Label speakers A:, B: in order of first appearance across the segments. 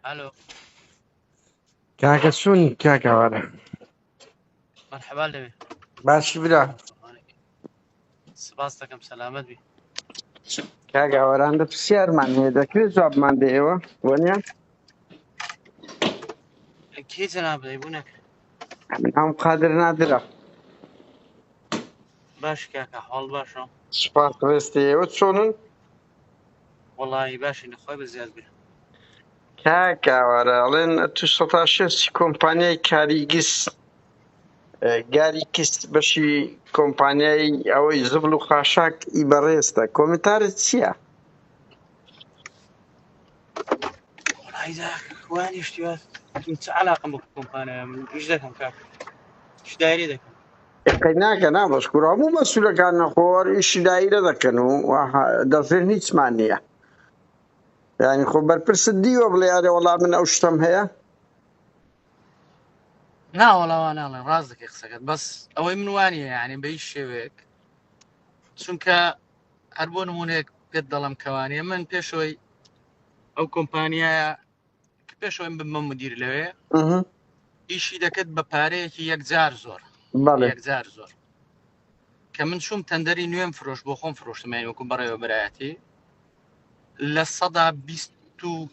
A: الو.
B: كاكا سوني كاكا ورا
A: مرحبا لبي.
B: باش بلا
A: سباستكم سلامت بي.
B: كاكا ورا عندك سيار من هذا كل جواب من دي ايوه ونيا
A: كي جناب يبونك؟
B: هم قادر نادرة
A: باش كاكا حوال باشا.
B: سباس رستي ايوه شونن
A: والله باش اني خوي بزياد بي.
B: كاكا ورا لين تشتاشر كومبانيا كاريجس جاريكس بشي كومبانيا او يزبلو خاشاك إبريستا كومنتار تسيا
A: والله ذاك وين اشتيات كنت علاقة بكم انا ايش ذاكم كاكا؟ ايش دايري ذاكم؟
B: قناك أنا بشكره مو مسؤول كان خور إيش دايرة ذكنو دفن هيك معنية يعني خبر برسديو بلا والله من أوشتم هي
A: لا والله انا رازك يخسكت بس او من وانية يعني بيش شبك چونکە هەربوون نمونەیەک پێت دەڵم کەوانێ من پێشەوەی ئەو کۆمپانیایە کە پێشەوەی بمە مدیر لەوێ
B: اها
A: ئیشی دەکرد بە پارەیەکی یەکجار
B: بله
A: زۆر کە من چوم تەندەری نوێم فرۆش بۆ خۆم فرۆشتمانی وەکو بەڕێوە بەرایەتی لە 120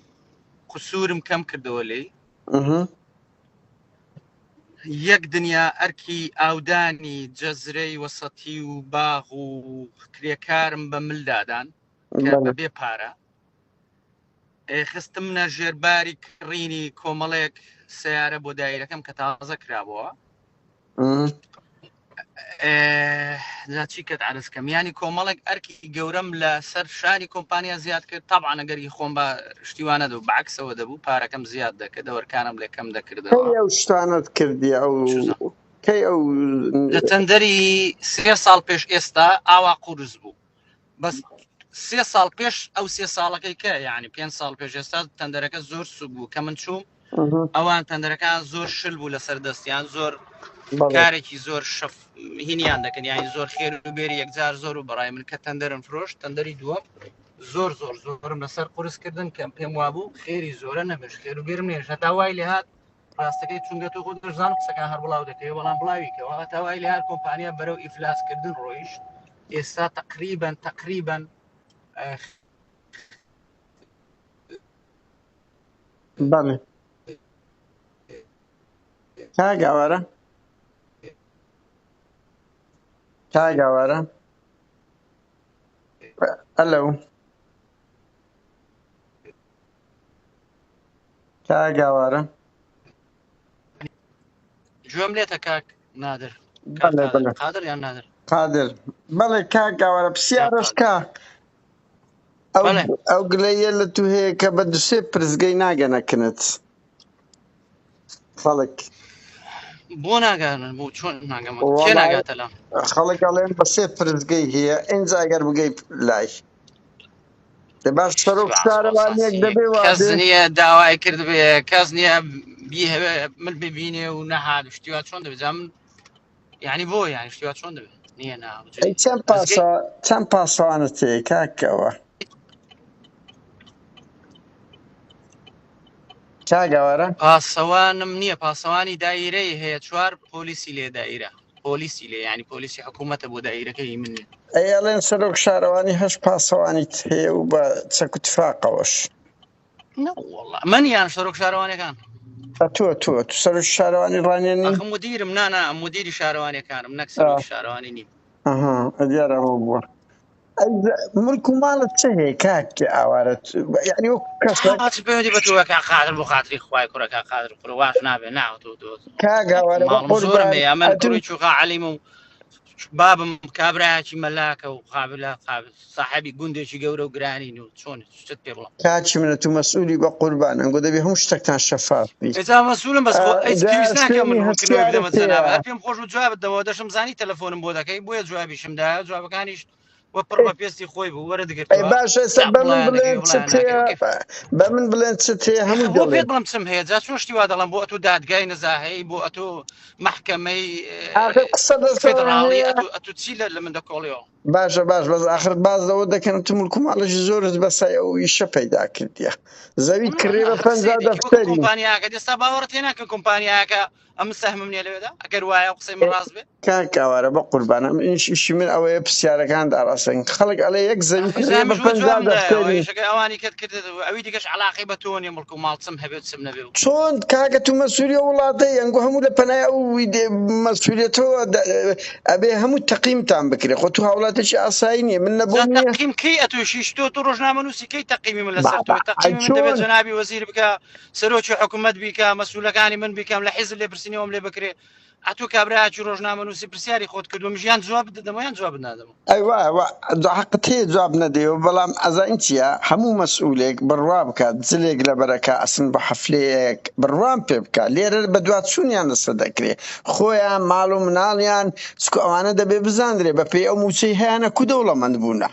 A: قسوورم کەم کردەوە لێی
B: اها
A: یەک دنیا ئەرکی ئاودانی جەزرەی وەسەتی و باغ و کرێکارم بە ملدادان کە
B: بله
A: بەبێ پارە خستم منە ژێرباری کڕینی کۆمەڵێک سیارە بۆ دایرەکەم کە تازە کرابەوە چی کە عرزکەم ینی کۆمەڵێک ئەرکی گەورەم لە سەر شاری کۆمپانیا زیاد کرد طبعا ئەگەری خۆم بە شتیوانە دەبوو بەعکسەوە دەبوو پارەکەم زیاد دەکرد دەوەرکانم لێ کەم دەکردەوە
B: كي أوشتانت كردي أو كي أو
A: لە تەندەری 3 ساڵ پێش ئێستا ئاوا قورس بوو بەس 3 ساڵ پێش ئەو 3 ساڵەکەی کە یعنی 5 ساڵ پێش ئێستا تەندەرەکە زۆر سوک بوو کە من چوم
B: اها
A: ئەوان تەندەرەکان زۆر شل بوو لەسەر دەستیان زۆر
B: بله
A: کارێکی زۆر شەف هینیان دەکەن یانی زۆر خێر و بێری یەکجار زۆر و بەڕای من کە تەندەرم فرۆش تەندەری دووەم زۆرم لەسەر قورسکردن کەم پێم وابوو خێری زۆرە نەبش خێر و بێرم نێش هەتا وای لێ هات ڕاستەکەی چونگە تۆ خۆ دەزانم قسەکان هەر بڵاو دەکەی بەڵام بڵاویکەوە هەتا وای لێ هات کۆمپانیا بەرەو ئیفلاسکردن ڕۆیشت ئێستا تقریبا
B: بله كاكا ورا كاكا ورا ألو كاكا ورا
A: گوێم لێتە کاک نادر کاک
B: بله بله
A: قادر یان نادر
B: قادر بله كاكا ورا
A: یا
B: بسيارش
A: قادر
B: كا أو
A: بەڵێ
B: أو قليلة تو هي كبدو سيبرز جينا جنا كنت خلق
A: بۆ ناگەن بوو چۆن ناگەمە کێ
B: والله
A: ناگاتە لەم
B: خلق عليهم بسيبرز جي هي إنزا أجر بجي لاي تباش صاروخ شارواني يقدبي
A: کەس
B: وادي
A: نییە داوای کرد بێ کەس نییە من ببینێ و نەهات شتیوا چۆن دەبێت من یعنی بۆ یانی شتیوا چۆن دەبێت نییە
B: أي كم باسو أنا تي كاكا كاكا ورا
A: پاسەوانم نییە پاسەوانی دایرەی هەیە چوار پۆلیسی لێ دایرە پۆلیسی لێ ینی پۆلیسی حکوومەتە بۆ دایرەکەی من
B: أي لين صاروخ شارواني هش باسواني تي وبا تسكو اتفاقوش
A: والله من یان شەرۆک شارەوانەکان
B: تو صاروخ شارواني رانيني
A: ئەخ مدیرم نانا مدیری شارەوانەکانم نەک سەرۆکی شارەوانی نیم
B: أها أديار أبو ملكو مالت شهي كاك عوارت يعني وكسك
A: هاچ پێوەدی بە تۆوەکە قادر بۆ خاتری خوای کوڕەکە قادر کوڕ واش نابێ ناوە
B: كاك عوارت
A: ماڵم زۆرم هەیە من
B: أتو
A: کوڕی چووقا عەلیم و بابم کابراایکی مەلاکە و قابلە صاحبی گوندێکی گەورە و گرانین و چۆن شت پێ بڵام
B: كاتش من تو مسؤولي بقربان نقول دبي هم اشتكتان شفاف بي
A: ئێستا مەسوولم بەس خۆ ئەیچ پێویست ناکەم من
B: شويني
A: ڕوونکردنەوەی بدەمە
B: هالسيارة
A: جەنابە هەر
B: فيها
A: پێم خۆش و جوابت دەوە دەشم زانی تەلەفۆنم بۆ دەکەی بۆیە جوابیشم دا جوابەکانیش وەپڕ بە پێستی خۆی بوو وەرە
B: ئەی
A: دەگرتەوە
B: باش ئێستا
A: جا
B: بە من
A: بڵایەنەکەی
B: بڵێن چ
A: بڵایەن ناکەی
B: هەیە،
A: وەکیف
B: بە من بڵێن چ هەیە هەمووی
A: بۆ پێت
B: دەڵێن.
A: بڵم چم هەیە جا چۆن شتی وا دەڵم بۆ ئەتۆ دادگای نەزاهەیە بۆ ئەتۆ محکەمەی
B: ئاخر قسە لەسەر
A: فێدراڵی
B: هەیە.
A: ئەتو چی لە من دەکۆڵیەوە
B: باشە باش بەس آخر باز لەوە دەکەن تو مڵکوماڵەشی زۆرت بەسای ئەو ئیشە پەیدا کردیە زەویت کڕێ بە 50
A: وەکو
B: دەفتەری.
A: کۆمپانیاکە دێستا باوەڕەت هێناکە کۆمپانیاکە ئەم سەهمم نیە لەوێدا ئەگەر وایە قسەی من ڕاست بێت
B: کاکاوارە بە قوربانە ئیشی من ئەوەیە پرسیارەکان داڕاستن خەڵک ئەڵێ یەک زەوی کڕێ بە 50 دەفتەری.
A: شەکە ئەوانی کەت کرد ئەوی دیگەش علاقی بە تۆ نیە مڵک و ماڵ چم هەبێت چم نەبێ
B: چۆن کاکە تو مەسووریە وڵاتەی ئەنگۆ هەموو لە پەنای ئەو مەسووریەتەوە ئەبێ هەموو تەقیمتان بکرێ خۆ تو هاوڵاتێکی ئاسایی نییە من نەبوو نییە
A: تەقیم کەی ئەتوشیش تۆ ڕۆژنامە نووسی کەی تەقیمی من لەسەر تۆ تەقیمی من دەبێت جەنابی وەزیر بکە سەرۆکی حکوومەت بیکە مەسوولەکانی من بیکەم لە حیزب لێ پرسینەوەم لێ بکرێ ئەتۆ کابراچی ڕۆژنامە نووسی پرسیاری خۆت کردوم ژیان جواب دەمەیان جواب نادەم
B: ئەیوا حقت هەیە جواب نەدەیەوە بەڵام ئەزاین چییە هەموو مەسئولێک بڕوا بکات جلێک لە بەرەکە ئەسن بە حەفلەیەک بڕوان پێ بکات لێرە بە دواتچوونیان لەسەر دەکرێت خۆیان ماڵ و مناڵیان چکو ئەوانە دەبێ بزانرێ بە پێی ئەو موچەی هەیەە کو دەوڵەمەند بوونە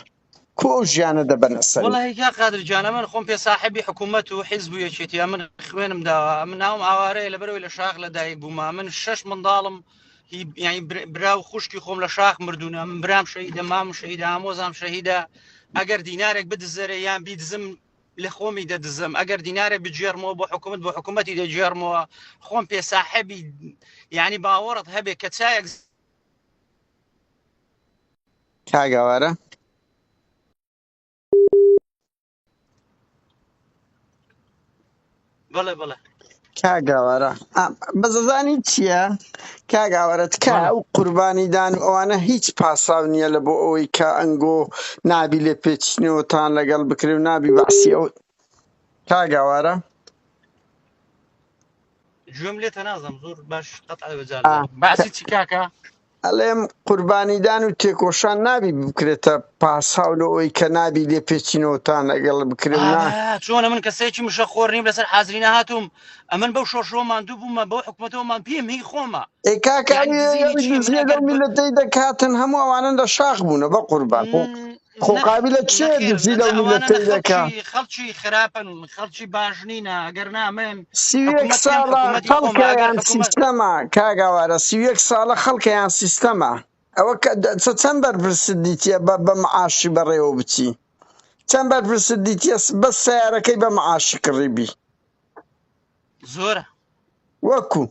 B: کو ئەو ژیانە دەبەنە سەر
A: والله یا قادر جانە من خۆم پێ صاحبی حکوومەت و حیزب و یەکێتیا من خوێنم داوە من ناوم ئاوارەیە لەبەرەوەی لە شاخ لەدایک بوومە من 6 منداڵم یعنی برا و خوشکی خۆم لە شاخ مردوونە من برام شەهیدە مام شەهیدە ئامۆزام شەهیدە ئەگەر دینارێک بدزەرە یان بیدزم لە خۆمی دەدزم ئەگەر دینارێک بجێرمەوە بۆ حکوومەتی دەجێرمەوە خۆم پێ صاحبی یعنی باوەڕت هەبێ کە چایەک
B: کاگاوارە
A: بڵێ بڵێ
B: کاگاوارە بەزەزانی چییە کاگاوارەت کا ئەو قوربانیدان و ئەوانە هیچ پاساو نییە لە بۆ ئەوەی کە ئەنگۆ نابی لێ پێچینەوەتان لەگەڵ بکرێ و نابی باسی ئەو کاگاوارە
A: گوێم لێتە نازم زۆر باش قەتع بەجار باسی چی کاکە
B: ئەڵێم قوربانیدان و تێکۆشان نابی بکرێتە پاساو لەوەی کە نابی لێ پێچینەوەتان لەگەڵ بکرێ و
A: چۆنە من کەسێکی مشە خۆڕنیم لەسەر حازری نهاتوم ئەمن بەو شۆشۆمان دوو بوومە بەو حکوومەتەوەمان پێم هی خۆمە
B: لەو میلەتەی دەکاتن هەموو ئەوانە لە شاخ بوونە بە قوربان خۆقابی لە چێ دزی لەو میلەتەی دەکا
A: خەڵکی خراپن خەڵکی باشنینە ئەگەر نامێن
B: 31 ساڵە خەڵکیان سیستەمە کاگاوارە 31 ساڵە خەڵکیان سیستەمە ئەوە چەند بەرپرست دیتە بە معاشی بەڕێوە بچی چەند بەرپرست دیتە بە سیارەکەی بە معاشی کڕیبی
A: زۆرە
B: وەکو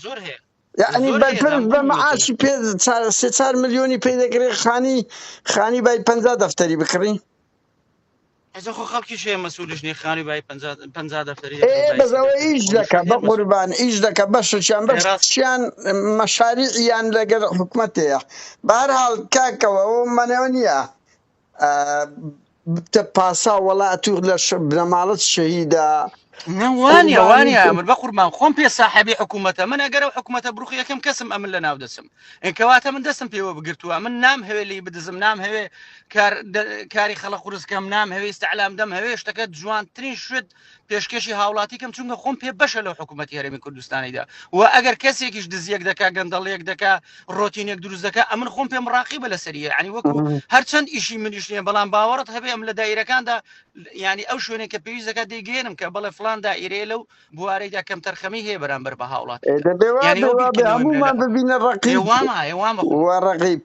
A: زۆر هەیە
B: یعنی بەرپرس بە معاشی پێ 3-4 ملیۆنی پێ دەگرێت خانی بای 50 دەفتەری بکڕی
A: خۆ خەڵکی شێ مەسئولش نی خانی بای 50 دەفتەری
B: بەزەوە ئیش دەکە بە قوربان ئیش دەکە بەشیان بەشیان مەشاریعیان لەگەر حکوومەتەیە بەهەرحاڵ کاکەوە ئەو منەوە نییە پاسا وڵات و لە بنەماڵەت شەهیدە
A: وانە من بە قوربان خۆم پێ صاحبی حکوومەتە من ئەگەر ئەو حکوومەتە بڕوخ یەکەم کەسم ئەمن لە ناو دەسم ئەنکەواتە من دەستم پێوە بگرتووە من نام هەوێ لی بدزم نام هەوێ کاری خەڵق قورسکەم نام هەوێ استعلام دەم هەوێ شتەکە جوانترین شوێت پێشکەشی هاوڵاتی کەم چونکە خۆم پێ بەشە لەو حکوومەتی هەرێمی کوردستانیدا و ئەگەر کەسێکیش دزیەک دەکا گەندەڵەیەک دەکا ڕۆتینێک دروست دەکا ئەمن خۆم پێم ڕاقیبە لە سەریە عنی وەکو هەرچەند ئیشی منیش نیە بەڵام باوەڕت هەبێ ئەم لە دایرەکاندا ینی ئەو شوێنێک کە پێویست دەکات دەیگەێنم کە بەڵێ فلان دائیرەیە لەو بوارەیدا کەم تەرخەمی هەیە بەرامبەر بە هاوڵات
B: هەمومان ببینە ڕقیب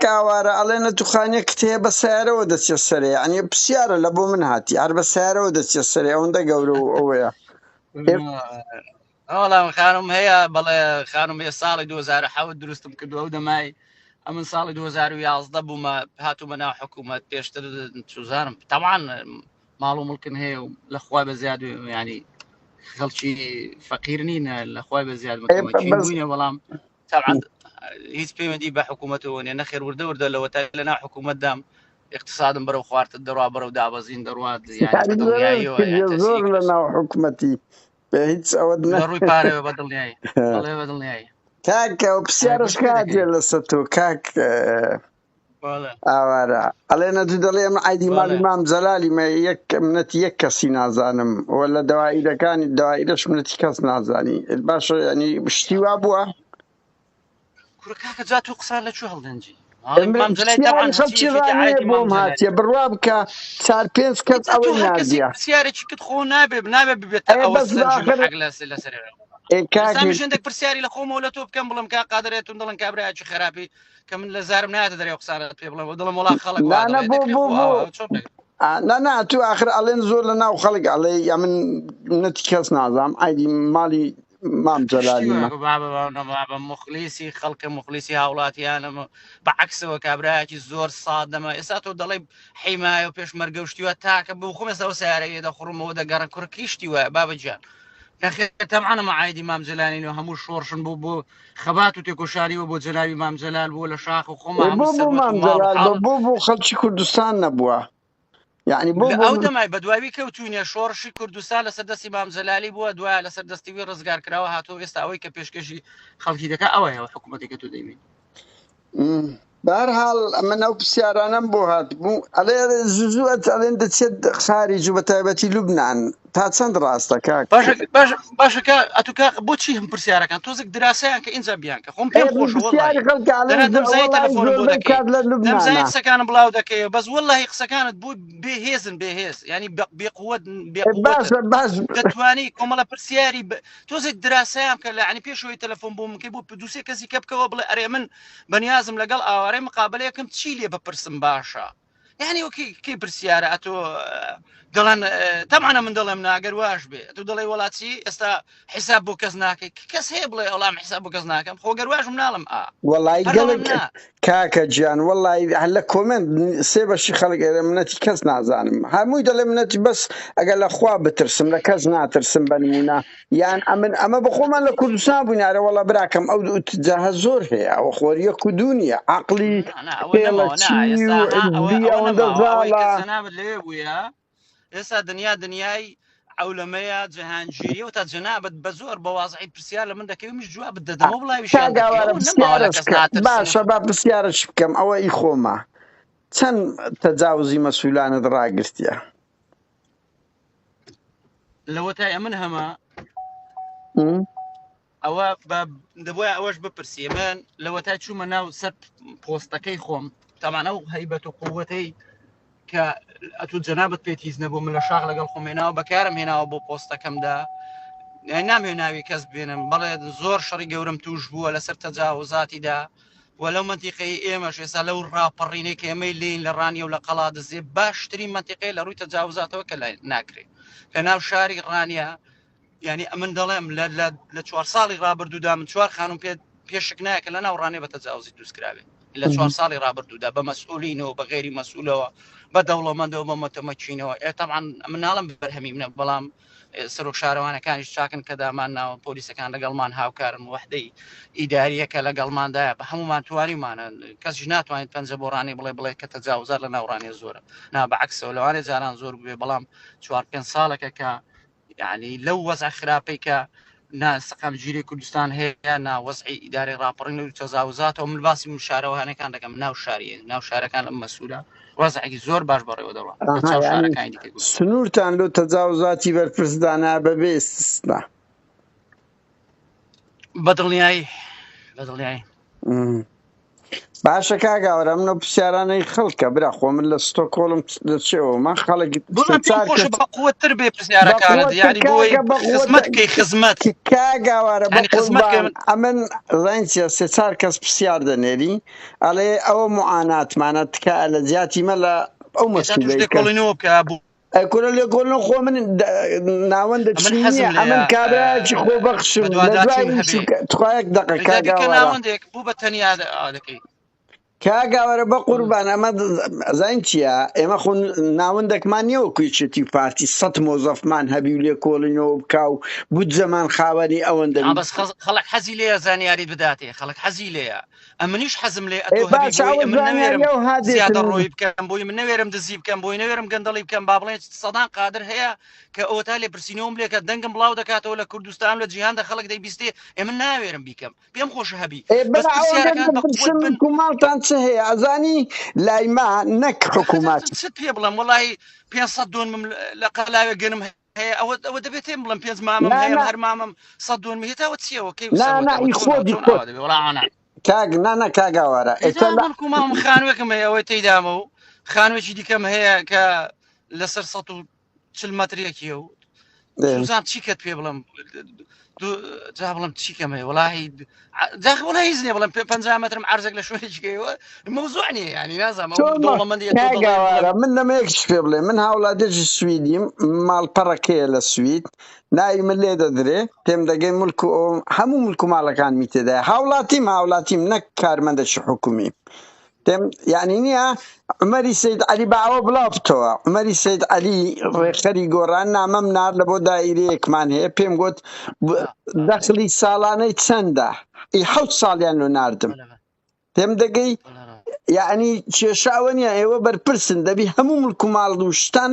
B: کاوارە ئەڵێنە توخانێک کتەیە بە سیارەوە دەچێ سەرێ عنی پرسیارە لە بۆ من هاتی هەر بە سیارەوە دەچێ سەرێ ئەوەندە گەورە ئەوەیە
A: ئەوڵام خانم هەیە بەڵێ خانم هەیە ساڵی 2007 دروستم کردو ئەو دەمای ئەمن ساڵی 2011 بوومە هاتوومە ناو حکوومەت پێشتر سوزانم تەوان ماڵ و مڵکن هەیە و لەخوای بە زیاد ینی خەڵکی فەقیر نینە لەخوای بە زیاد بووینە بەڵام هیچ پەیوەندی بە حکوومەتەوە نیە نەخێر وردە لەوە تا لە ناو حکوومەتدام اقتصادم بەرەو خواردن دەڕوا بەرەو دابەزین دەڕوات
B: زۆر لە ناو حکوومەتی بە هیچ ئەوە
A: ڕووی پارەوە بەدڵنیایی
B: کاکە و پرسیارش کاتێ لەسەر تۆ کاک ئاوارە ئەڵێنە دوو دەڵێ من ئایدی ماڵی مام جەلالی منەتی یەک کەسی نازانم وە لە دەوائیرەکانی دەوائیرەش منەتی کەس نازانی باشە ینی شتی وا بووە
A: کاکە جا تو قسان لە چوو هەڵدەنجی مام زلای طبعا
B: خەڵکی
A: هەچیەکێتی
B: ڕانێ
A: عایدی مام
B: بۆم
A: زلای
B: هاتیە بڕوا بکە 4-5 کەس
A: تو
B: ئەوەی
A: هەر کەسێک
B: نردیە
A: پرسیارێکی کت خۆ نابێ ببێتە
B: ئەێ
A: ئەوە
B: بەس
A: سنجی
B: آخر
A: محەق لەسەر
B: کاکێک
A: سامیشندێک پرسیاری لە خۆمەوە لە تۆ بکەم بڵم کا قادرێتون دڵن کابراایکی خراپی کە من لە زارم نایەتە دەرێ قسانت پێ بڵم دڵم وڵا خەڵک وا
B: نانە
A: دەڵێ
B: بۆ
A: دەکری
B: بۆ
A: خۆ
B: بۆ
A: ئەوە چۆن
B: نانا تو آخر ئەڵێن زۆر لە ناو خەڵک ئەڵێ یا من نەتی کەس نازام ئایدی ماڵی مام جەلالیمە
A: بە مخلیسی خەڵکە مخلیسی هاوڵاتیانەمە بەعکسەوە کابراایکی زۆر سادەمە ئێستا تۆ دەڵێ حیمایە و پێشمەرگە شتیوە تاکە بۆ خۆم ئێستا سیارەیە دەخڕمەوە دەگەڕە کوڕکیشتی وە بابەجان طبعا معایدی مام جلالین و هەموو شۆڕشن بۆ خەبات و تێکۆشاریەوە بۆ جەناوی مام جەلال بۆ لە شاخ و خۆمە
B: بۆ
A: هەموو
B: بۆ
A: سەربەت و
B: مام
A: ماڵ و
B: جەلال
A: حاڵ
B: بۆ خەڵکی کوردستان نەبووە یعنی بۆ
A: ئەو دەمای بە دواوی کەوتونیە شۆڕشی کوردستان لەسەر دەستی مام جەلالی بووە دوایە لەسەر دەستیوی ڕزگار کراوە هاتۆ ئێستا ئەوەی کە پێشکەشی خەڵکی دەکە ئەوەیەوە حکوومەتێکە تو دەیمین
B: بەهەرحاڵ من ئەو پرسیارانەم بۆ هات بوو ئەڵێ زووت ئەڵێن دەچێت خارج و بە تایبەتی لوبنان تا چەند ڕاستە کاک
A: باشەکە ئەتوکە بۆچی هەم پرسیارەکان تۆزێک دراسەیان کە ئینجا بیانکە خۆم پێم خۆشەوە دەمزای تەلەفۆن بۆ دەکەی دەمزای قسەکانم بڵاو دەکەی بەس وەڵی قسەکانت بوو بێهێزن بێهێز ینی بێقوت
B: باش
A: دەتوانی کۆمەڵە پرسیاری تۆزێک دراسەیان کە لە عنی پێشەوەی تەلەفۆن بۆ منکەی بۆ دووسێ کەسی کە بکەوە بڵێ ئەرێ من بەنیازم لەگەڵ ئاوارەی مقابلەیەکم چی لێ بپرسم باشە یعنی وەکی پرسیارە ئەتۆ دەڵێن تەمانە من دەڵێم ناگەر واش بێ تو دەڵێ وڵاتی ئێستا حیساب بۆ کەس ناکەی کەس هەیە بڵێ ئەڵام حیساب بۆ کەس ناکەم خۆگەر واشم ناڵم
B: وەڵی گەڵک کاکە گیان وەڵی هەر لە کۆمنت سێ بەشی خەڵک منەتی کەس نازانم هەمووی دەڵێ منەتی بەس ئەگەر لە خوا بترسم لە کەس ناترسم بنمونە یان ئەمە بەخۆمان لە کوردستان بووینارە وەڵە براکەم ئەو جاهە زۆر هەیە ئەوە خۆریە کودونیە عقلی
A: لێ بووە ئێستا دنیای ئەولەمەیە جەهانگیری و تا جەنابەت بە زۆر بە وازعی پرسیار لە من دەکەی میش جواب بدەدەمە بڵاویشان
B: باشە با پرسیارش بکەم ئەوە ئی خۆمە چەند تەجاوزی مەسئولانت ڕاگرتیە
A: لەوەتای ئەمن هەمە ئەوە دەبواە ئەوەش بپرسیە من لەوەتای چوومە ناو سەر پۆستەکەی خۆم تەمانە و هەیبەت و قووەتەی کە ئەتو جەنابەت پێتیز نەبوو من لە شاخ لەگەڵ خۆمێناوە بەکارم هێناوە بۆ پۆستەکەمدا نامێناوی کەس بێنم بەڵێ زۆر شەڕی گەورم توش بووە لەسەر تەجاوزاتیدا وەلەو منتیقی ئێمەش ێستا لەو ڕاپەڕینەی کە ئێمەی لین لە ڕانی و لە قەڵا دەزێ باشترین منتیقی لە ڕووی تەجاوزاتەوە کە ناکرێت لە ناو شاری ڕانیا ینی ئەمن دەڵێم لە 4 ساڵی ڕابردوودا من 4 خانم پێشک نایکە لە ناو ڕانێ بە تەجاوزی دروستکراوێت لە 4 ساڵی ڕابردوودا بە مەسئولینەوە بە غێری مەسئولەوە بە دەوڵەمەندەوە بە مەتەمەچینەوە طبعا من ناڵم بەرهەمی منە بەڵام سەرۆک شارەوانەکانیش چاکن کە دامان ناوە پۆلیسەکان لەگەڵمان هاوکارن وحدەی ئیداریەکە لەگەڵماندایە بە هەمومان توانیمانە کەسیش ناتوانێت پەنجە بۆ ڕانی بڵێ کە تەجاوزات لە ناوڕانێ زۆرە بەعکسەوە لەوانێ جاران زۆر بێ بەڵام 4-5 ساڵێکە کە یعنی لەو وەزع خراپەی کە سەقامگیری کوردستان هەیە ناوەزعی ئیدارەی ڕاپەڕین و تەجاوزاتەوە من باسی شارەوانەکان دەکەم ناو شارەکان لەم مەسئولە وەزعێکی زۆر باش بەڕێوە دەڕوە
B: سنوورتان لۆ تەجاوزاتی بەرپرسدانا بەبێ استثنا
A: بەدڵنیایی
B: باشە کاگاوەرە منە پرسیارانەی خەڵکە برا خۆ من لە ستۆکۆڵم دەچێەوە من خەڵک
A: قوتر بێ پرسیارەکانت یعنی بۆی خزمەتکەی خزمەت
B: کاگاوارە ئەمن ڕەنچە 3-4 کەس پرسیار دەنێری ئەڵێ ئەوە معاناتمانە تکە لە جیاتی مە لە ئەو
A: مەسئولەیەکەڵینەوە بکە بوو
B: ئەکورە لێ گۆڵن خۆ من ناوەندە چینیە ئەمن کابراایکی خۆبەخشم توایەک دقەکە
A: ناوەندێک بوو بە تەنیا دەکەی
B: کاگاوەرە بە قوربان ئەمە زین چییە ئێمە خۆ ناوەندێکمان نیەوە کویچێتی پارتی 100 مۆزەفمان هەبی و لێ کۆڵینەوە بکاو بوت زەمان خاوەنی ئەوەندە
A: بەس خەڵک حەزی لێ زانیاری بداتێ خەڵک حەزی لێە ئەمنیش حەزم لێ ڕۆی بکەم بۆی من نەوێرم دزی بکەم بۆی نەوێرم گەندەڵی بکەم با بڵێن سەدان قادر هەیە کە ئەوتا لێ پرسیینەوەم لێکە دەنگم بڵاو دەکاتەوە لە کوردستان لە جیهاندا خەڵک دەیبیستێ ئێمە ناوێرم بیکەم پێم خۆشە هەبی
B: کوماڵتان چ هەیە ئەزانی لایما نەک حکوومەت
A: پێ بڵم وڵی 500 دۆنمم لە قەلاوێ گەنم هەیە ئەوە دەبێت تێم بڵم 5 مامم هەیە هەر مامم 100 دۆنم هێتاوە چیەوە
B: کاک نانە کاگاوارە
A: ئێدا بەڵکو ماڵم خانوێکم هەیە ئەوەی تێدامە و خانوێکی دیکەم هەیە کە لەسەر 140 مەترێکیە و سوزان چیکەت پێ بڵم جا بڵم چیکەم هەیە وڵی وڵی هیچ نیە بڵم 50 مترم عرزێک لە شوێنێکەوە مەوزوع نیە ینی نازانم دەوڵەمەندی
B: کاگاوارە من نەمەیەکش پێ بڵێ من هاوڵاتێکی سویدیم ماڵپەڕەکەیە لە سوید ناوی من لێ دەدرێ پێم دەگەی ملک و هەموو ملک و ماڵەکانمی تێدایە هاوڵاتیم نەک کارمەندێکی حکومی یعنی نییە عمەری سید عەلی باوە بڵاو بتەوە عمەری سید عەلی ڕێخەری گۆڕان نامەم نار لە بۆ دائیرەیەکمان هەیە پێم گوت دەخلی ساڵانەی چەندە 7 ساڵیان لۆ ناردم پێم دەگەی یعنی کێشاوە نیە ئێوە بەرپرسن دەبی هەموو ملک و ماڵ و شتان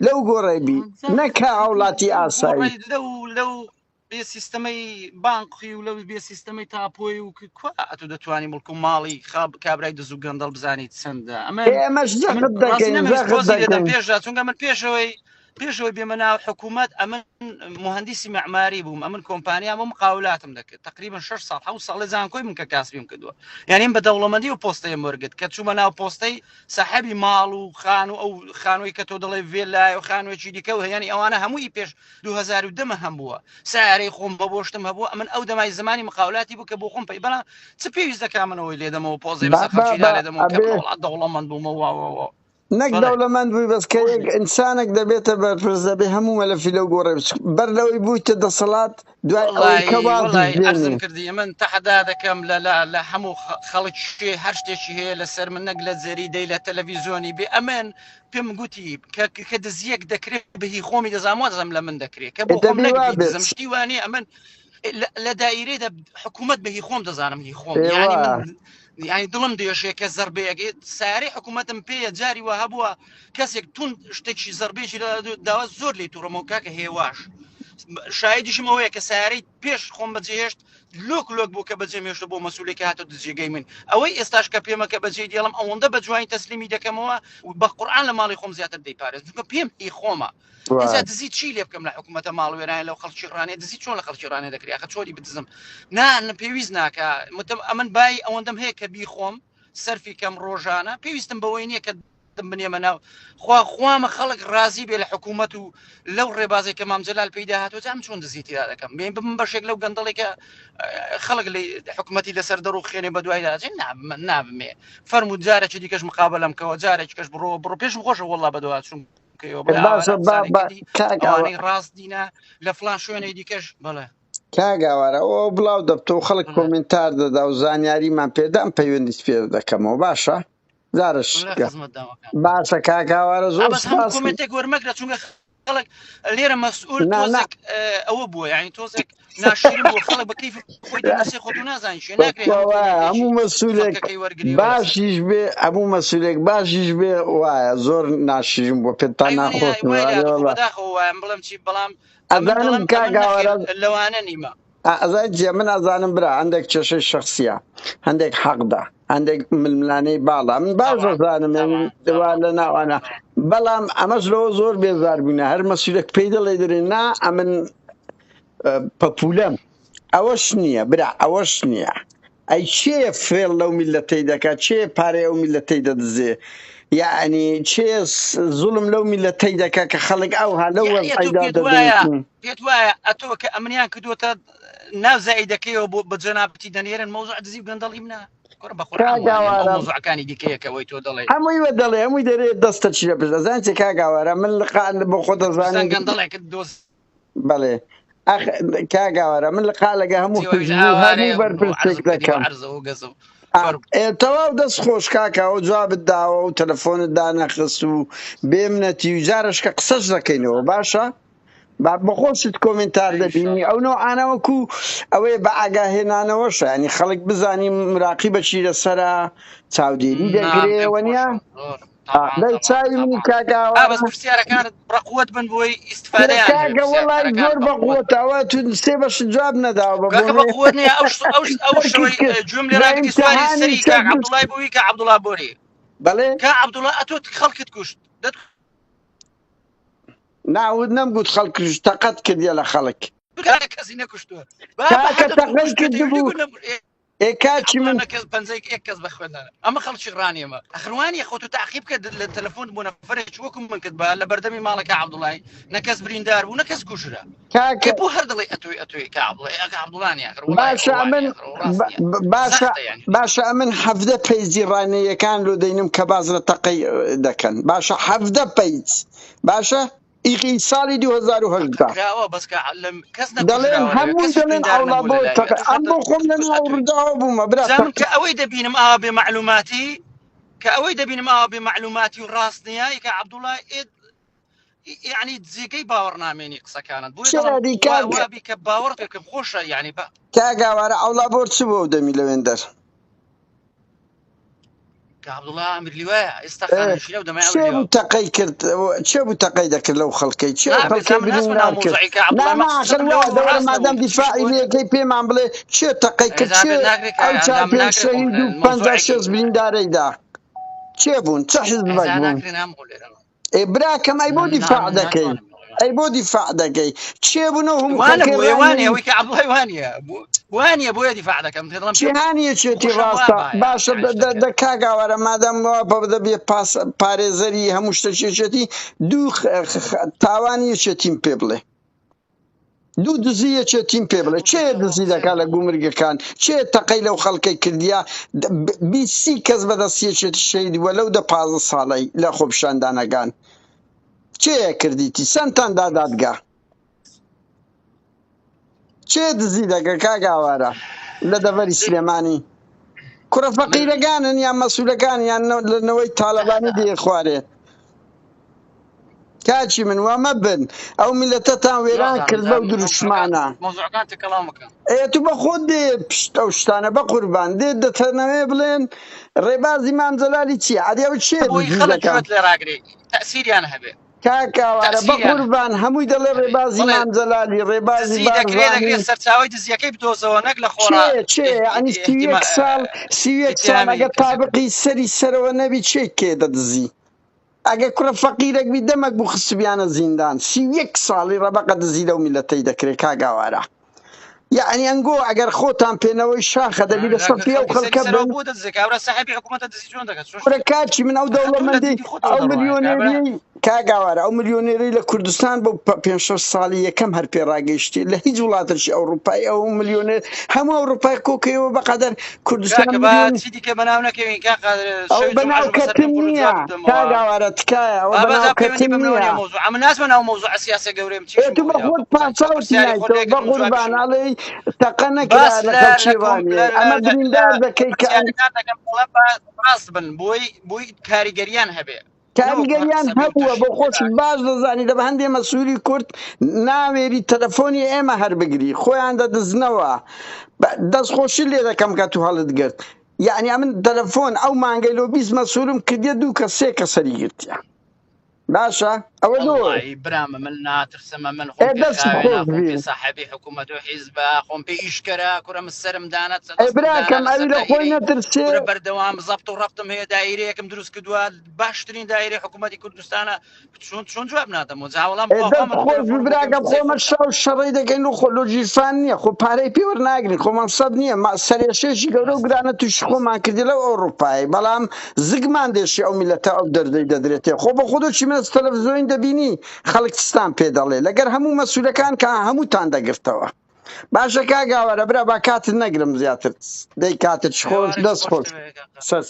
B: لەو گۆڕەیبی نەکا هاوڵاتی ئاسایی
A: لەو بێ سیستەمەی بانقی و لەو بێ سیستەمەی تاپۆی و ئەتو دەتوانی مڵک و ماڵی کابرای دەزوو گەندەڵ بزانیت چەندە
B: ئێمەش زەخت دەکەین
A: پێشدا چونکە من پێشەوەی بێمە ناو حکوومەت ئەمن مهندسی معماری بووم ئەمن کۆمپانیا بۆ مقاولاتم دەکرد تقریبا 6 ساڵ 7 ساڵ لە زانکۆی من کە کاسبیم کردووە یعنی بە دەوڵەمەندی و پۆستەی مەرگت کە چوومە ناو پۆستەی ساحەبی ماڵ و خان و ئەو خانووی کە تۆ دەڵێ وێلای و خانوێکی دیکە و هەیەنی ئەوانە هەمووی پێش 2010 هەم بووە سارەی خۆم بەبۆشتم هەبووە ئەمن ئەو دەمای زمانی مقاولاتی بوو کە بۆ خۆم پێی بەڵام چ پێویست دەکامنەوەی لێدەمەوە پۆزی بەسەر خەڵکیدا لێدەمەوە کە دەوڵەمەند بوومەوە
B: نەک دەوڵەمەند بووی بەسکە یەک ئینسانێک دەبێتە بەرپرس دەبێ هەموو مەلەفی لەو گۆڕێ بەر لەوەی بوویتە دەسەڵات دوای ئەوەی
A: ئەرزم کردی من تەحەدا دەکەم لە هەموو خەڵکی هەر شتێکی هەیە لەسەر من نەک لە جەریدەی لە تەلەڤیزیۆنی بێ ئەمن پێم گوتی کە دزیەک دەکرێت بەهی خۆمی دەزانوازم لە من دەکرێت کە بۆ خۆم نەگرێت شتیوانی ئەمن لە دایرەیە حکوومەت بەهی خۆم دەزانم هی خۆم یعنی من یعنی دڵم دێشێ کە زەربەیەک ساری حکوومەتم پێیە جاری وە هەبووە کەسێک تون شتێکی زەربێکی داوا زۆر لی تووڕەمەوە کاکە هێواش شایدیشم ئەوەیە کە سیارەی پێش خۆم بەجێهێشت لۆک بوو کە بەجێمێشت بۆ مەسئولێکی هاتە دزیێگەی من ئەوەی ئێستاش کە پێمە کە بەجێ دێڵم ئەوەندە بە جوانی تەسلیمی دەکەمەوە و بە قورئان لە ماڵی خۆم زیاتر دەیپارێت چونکە پێم ئی خۆمە ئێستا دزی چی لێ بکەم لە حکوومەتە ماڵ وێرانە لەو خەڵکی ڕانێ دزی چۆن لە خەڵکی ڕانێ دەکرێت ئەخە چۆری بدزم نا پێویست ناکە ئەمن بای ئەوەندەم هەیە کە بی خۆم سەرفی کەم ڕۆژانە پێویستم بەوەی نییە کە بنێمە ناو خوامە خەڵک ڕازی بێ لە حکوومەت و لەو ڕێبازێک کە مامجلال پێدا هاتووە جام چۆن دزیتیدا دەکەم بم بەشێک لەو گەندەڵێکە خەڵک لە حکوومەتی لەسەر دەڕوو خێنێ بە دوای داجێ نابمێ فەرمو جارێکی دیکەش مقابلم کەەوە جارێکیکەش بڕۆ پێشم خۆشە وەڵا بەدەوات چون ڕاست دینە لە فلان شوێنەی دیکەش بڵێ
B: کاگاوارە ئەوە بڵاو دەبتەوە خەڵک کۆمنتار دەدا و زانیاریمان پێدام پەیوەندیست پێ دەکەمەوە باشە زارش باشە کاگاوارە زۆر
A: کۆمنتێک وەرمەگرە چونکە خەڵک لێرە مەسئول تۆزێک ئەوە بووە یعنی تۆزێک ناشرین بۆ خەڵک بە کەیف خۆی دەناسێ خۆت و نازانی شوێ ناکرێت
B: هەموو مەسئولێک باشیش بێ هەموو مەسئولێک باشیش بێ وایە زۆر ناشرین بۆ پێتان ناخۆشم
A: بڵم چی بەڵام
B: ئەزانم کاگاوارە
A: لەوانە نیمە
B: ئەزای من ئازانم برا هەندێک کێشەی شخصیە هەندێک حەقدا هەندێک ململانەی باڵا من باش ئەزانم دوان لە ناوانە بەڵام ئەمەش لەوە زۆر بێزار بووینە هەر مەسئولێک پێی دەڵێ دەرێ نا ئەمن پەپولەم ئەوەش نییە برا ئەوەش نییە ئەی چێ فێڵ لەو میلەتەی دەکات چێ پارەی ئەو میلەتەی دەدزێ یعنی چێ زوڵم لەو میلەتەی دەکات کە خەڵک ئەوها لەو وەزعیدا دەدەن
A: پێت وایە ئەتۆ کە ئەمنیان کردوتە ناوزایی دەکەیەوە بۆ بە جەنابەتی دەنێرن مەوزوع دزی و گەندەڵی منە مۆزوعەکانی دیکەیەکەوەی تۆ دەڵێ
B: هەمووی وە دەڵێ هەمووی دەرێت دەستە چی لە پشت دەزانێت چێ کاگاوارە من بۆ خۆ دەزانێت
A: گەندەڵێکت دۆست
B: بەڵێ کاگاوارە من لە قالەگە هەموو هەموو بەرپرسێک دەکەم تەواو دەست خۆش کاکەوە جوابت داوە و تەلەفۆنت دانەخست و بێمنەتی و جارشکە قسەش دەکەینەوە باشە بەخۆشت کۆمنتار دەبینی ئەو نەوعانەوەکو ئەوەیە بە ئاگاهێنانەوەشە ینی خەڵک بزانی مراقی بەچی لەسەرە چاودێری دەگرێوە نیە چاوی منی
A: کاگاوەرەکانت بڕقوت بن بۆی ئیسفادەیان
B: وڵای زۆر بەقوتەوە تو سێ بەش جواب نەداوە
A: بەقوت نیە ئەو شەوەی جملێرانی سواری سەری کاک عەبدوڵای بووی کە عەبدوڵا بۆری
B: بەڵێ
A: کا عەبدوڵا ئەتۆ خەڵکت کوشت
B: ناود نەمگوت خەڵکش تەقەت کردیە لە خەڵک
A: کەسی نەکوشتووە
B: کاچی من
A: نەکەس پەنجەی یەک کەس بەخوێنە ئەمە خەڵکی ڕانیەمە ئەخوانی خۆت و تعقیب کرد لە تەلەفۆن بوو نەفرێک وەکم من کرد بە لە بەردەمی ماڵەکە عەبدوڵای نەکەس بریندار بوو نەکەس کوژرا
B: کاکە
A: بۆ هەر دڵی ئەتوی کە عەبدوڵانی ئەخر
B: باشە من باشە ئەمن حەفدە پەیزی ڕانەیەکان لۆ دەینم کە باز لە تەقەی دەکەن باشە حەفدە پەیز باشە ئیقی ساڵی 2010 دەڵێن هەمووی دەڵێن ئەوڵا بۆ ئەم بۆ خۆم لە ناوڕداوە بوومە برا
A: کە ئەوەی دەبینم ئاوا بێ معلوماتی کە ئەوەی دەبینم ئاوا بێ معلوماتی و ڕاست نییە کە عەبدوڵای یعنی جێگەی باوەڕنامێنی قسەکانت بۆی کە باوەڕ پێکەم خۆشە یعنی بە
B: کاگاوارە ئەوڵا بۆ چ بۆ دەمی لەوێن دەر چێ بوو تەقەی کرد چێ بوو تەقەی دەکرد لەو خەڵکەی چێ مادەم دیفاعی لەکەی پێمان بڵێ چێ تەقەی کرد چێ ئەو چاپێ شەهید و 56 بریندارەیدا چێ بوون چه حیزبەک بوون براکەم ئەی بۆ دیفاع دەکەی ئەی بۆ دیفاع دەکەی چێ بوونەوە
A: وانە بۆیە دیفاع دەکەم
B: جیهانیە چێتی ڕاستە باشە کاگاوارە مادەم بەدەبێ پارێزەری هەموو شتەشێتی دوو تاوانی یەکێتیم پێ بڵێ دوو دزی یەکێتیم پێ بڵێ چێ دزی دەکات لە گومرگەکان چێ تەقەی لەو خەڵکەی کردیا 20 کەس بەدەستیەکێتی شەیدی وە لەو 15 ساڵەی لە خۆپیشاندانەکان چێ کردیتی سنتان دادادگا چێ دزی دەکە کاگاوارە لە دەڤەری سلێمانی کوڕە فەقیرەکانن یان مەسوولەکان یان لەنەوەی تاالبانی دێ خوارێ کاچی من وامە بن ئەو میلەتەتان وێران کرد بەو دروشمانە تو بە خۆت دێ پشت ئەو شتانە بە قوربان دێ دەتەنەوێ بڵێن ڕێبازی مامجەلالی چی عادیاو چێ
A: تەسیریان هەبێ
B: کاکاوارە بە قوربان هەمووی دەڵێ ڕێبازی مامجەلالی ڕێبازی
A: سەرچاوی دزیەکەی بدۆزەوە نەک لە خۆرا
B: چێ عنی سیوێک ساڵ ئەگە تابقی سەری سەرەوە نەبی چێ کێ دەدزی ئەگە کوڕە فەقیرێک بی دەمەک بوو خستبیانە زیندان 31 ساڵی ڕەبەقە دزی لەو میلەتەی دەکرێت کاگاوارە یعنی ئەنگۆ ئەگەر خۆتان پێنەوەی شاخە دەبی لە سەفی ئەو خەڵکە بن کاچی من ئەو دەوڵەمەندی ئەو ملیۆنێری کاگاوارە ئەو ملیۆنێری لە کوردستان بۆ 5 ساڵی یەکەم هەر پێڕاگەیشتی لە هیچ وڵاتێکی ئەوروپای ئەو ملیۆنێر هەموو ئەوروپای کۆکەیەوە بەقەدەر کوردستان بەناوکەتم نییە کاگاوارە تکایە بەناوکەتم نییە تو بە خۆت پاساوتی نایتەوە بە قوربان ئەڵێی تەقە نەکرا لە خەڵکیوانێ ئەمە بریندار دەکەی کە
A: ڕاست بن بۆی کاریگەریان هەبێ
B: کاریگەریان هەبووە بۆ خۆش باش دەزانی دەبە هەندێ مەسوولی کورد ناوێری تەلەفۆنی ئێمە هەر بگری خۆیان دەدزنەوە دەستخۆشی لێ دەکەم کە تو هەڵت گرت یعنی من تەلەفۆن ئەو مانگەی لۆ 20 مەسوولم کردیە 2 کە 3 کە سەری گرتیە باشە ئەوە
A: برامە من ناترسمە من ساحبی حکوومەت و حیزبە خۆم پێ ئیشکەرە کوڕە من سرم دانات
B: براکەم ئەوی لە خۆی نەترسێ
A: بەردەوام زەبط و ڕەفتم هەیە دایرەیەکم دروست کردووە باشترین دایرەی حکوومەتی کوردستانە چۆن جواب نادەم و جاوەڵام
B: براکەم خۆمە شەو شەڕی دەکەین و خۆلۆژیفان نییە خۆ پارەی پێوە ناگرین خۆمان سەد نییە سەرێشێکی گەورە و گرانە توش خۆمان کردی لەو ئەوروپای بەڵام زگمان دێشی ئەو میلەتە ئەو دەردەی دەدرێتێ خۆ بە خۆدۆچی من تەلەڤیزۆین دەبینی خەڵکستان پێ دەڵێ لەگەر هەموو مەسوولەکان کە هەمووتان دەگرتەوە باشە کاگاوارە برا با کاتت نەگرم زیاتر دەی کاتت خۆش دەست خۆش سەر